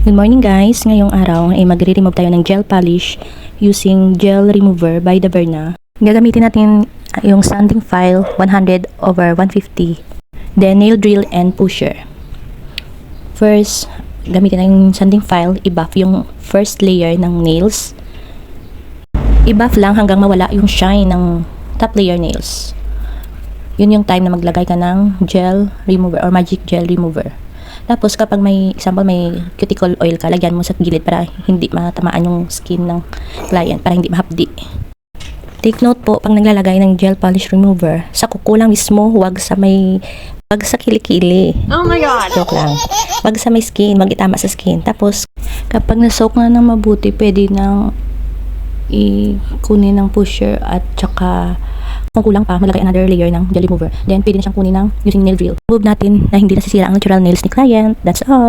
Good morning guys! Ngayong araw ay magre-remove tayo ng gel polish using gel remover by the Verna. Gagamitin natin yung sanding file 100/150, then nail drill and pusher. First, gamitin natin yung sanding file, i-buff yung first layer ng nails. I-buff lang hanggang mawala yung shine ng top layer nails. Yun yung time na maglagay ka ng gel remover or magic gel remover. Tapos kapag may cuticle oil ka, lagyan mo sa gilid para hindi matamaan yung skin ng client, para hindi mahapdi. Take note po, pag naglalagay ng gel polish remover, sa kuko lang mismo, wag sa kilikili. Oh my God! Joke lang. Wag sa may skin, wag itama sa skin. Tapos, kapag nasoak na ng mabuti, pwede nang ikunin ng pusher at tsaka kung kulang pa, malagay another layer ng gel remover. Then, pwede na siyang kunin ng using nail drill. Move natin na hindi nasisira ang natural nails ni client. That's all.